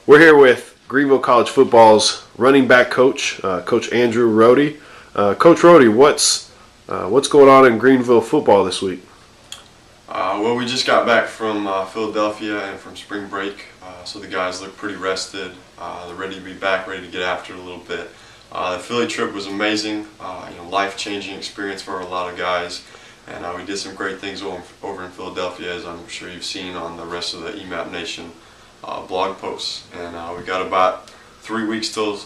We're here with Greenville College football's running back coach, Coach Andrew Rohde. Coach Rohde, what's going on in Greenville football this week? Well, we just got back from Philadelphia and from spring break, so the guys look pretty rested. They're ready to be back, ready to get after it a little bit. The Philly trip was amazing, life-changing experience for a lot of guys, and we did some great things over in Philadelphia, as I'm sure you've seen on the rest of the EMAP Nation blog posts. And we got about 3 weeks till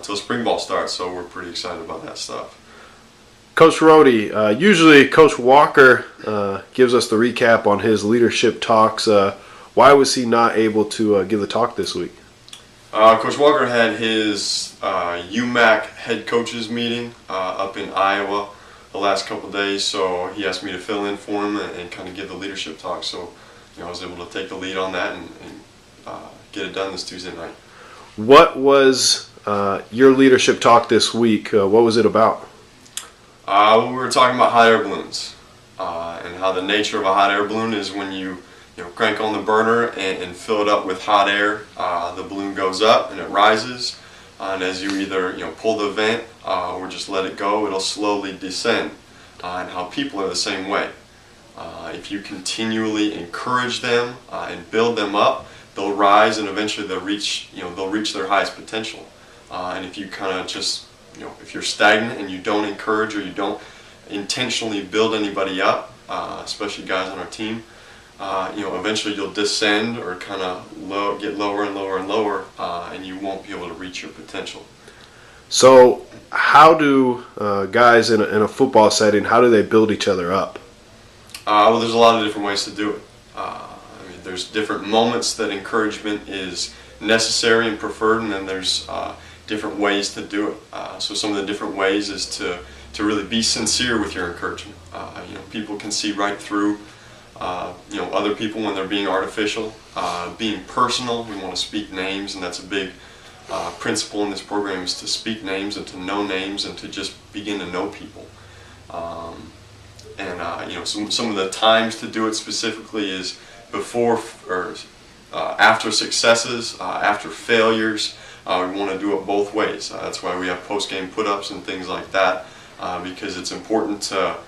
spring ball starts, so we're pretty excited about that stuff. Coach Rohde, usually Coach Walker gives us the recap on his leadership talks. Why was he not able to give the talk this week? Coach Walker had his UMAC head coaches meeting up in Iowa the last couple of days, so he asked me to fill in for him and kind of give the leadership talk. So I was able to take the lead on that and get it done this Tuesday night. What was your leadership talk this week? What was it about? We were talking about hot air balloons and how the nature of a hot air balloon is when you crank on the burner and fill it up with hot air, the balloon goes up and it rises, and as you either pull the vent or just let it go, it'll slowly descend. And how people are the same way. If you continually encourage them and build them up, they'll rise and eventually they'll reach their highest potential. And if you kind of just if you're stagnant and you don't encourage or you don't intentionally build anybody up, especially guys on our team, eventually you'll descend or kind of get lower and lower and lower, and you won't be able to reach your potential. So how do guys in a football setting, how do they build each other up? Well, there's a lot of different ways to do it. There's different moments that encouragement is necessary and preferred, and then there's different ways to do it. So some of the different ways is to really be sincere with your encouragement. People can see right through other people when they're being artificial. Being personal, we want to speak names, and that's a big principle in this program, is to speak names and to know names and to just begin to know people. Some of the times to do it specifically is before or after successes, after failures. We want to do it both ways. That's why we have post-game put-ups and things like that, because it's important to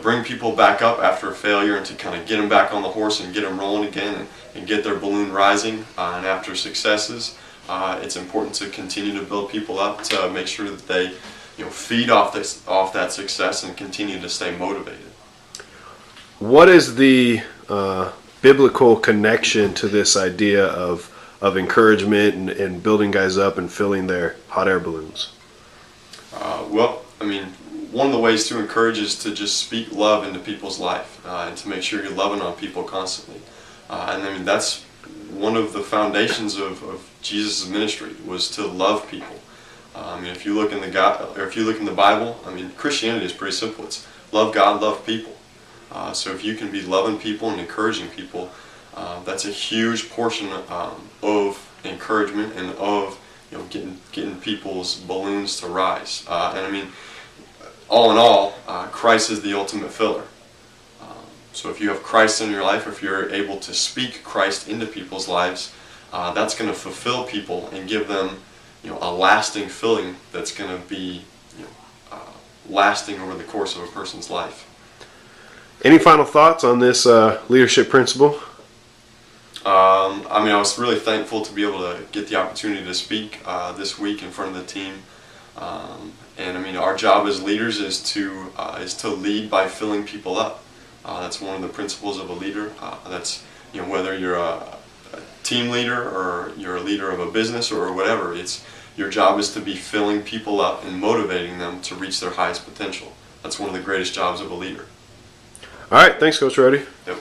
bring people back up after a failure and to kind of get them back on the horse and get them rolling again and get their balloon rising. And after successes, it's important to continue to build people up to make sure that they feed off that success and continue to stay motivated. What is the biblical connection to this idea of encouragement and building guys up and filling their hot air balloons? One of the ways to encourage is to just speak love into people's life and to make sure you're loving on people constantly. That's one of the foundations of Jesus' ministry, was to love people. If you look in the Bible, Christianity is pretty simple. It's love God, love people. So if you can be loving people and encouraging people, that's a huge portion of encouragement and of getting people's balloons to rise. All in all, Christ is the ultimate filler. So if you have Christ in your life, if you're able to speak Christ into people's lives, that's going to fulfill people and give them a lasting filling that's going to be lasting over the course of a person's life. Any final thoughts on this leadership principle? I was really thankful to be able to get the opportunity to speak this week in front of the team. Our job as leaders is to lead by filling people up. That's one of the principles of a leader. That's whether you're a team leader or you're a leader of a business or whatever. Your job is to be filling people up and motivating them to reach their highest potential. That's one of the greatest jobs of a leader. All right, thanks, Coach Rohde. Yep.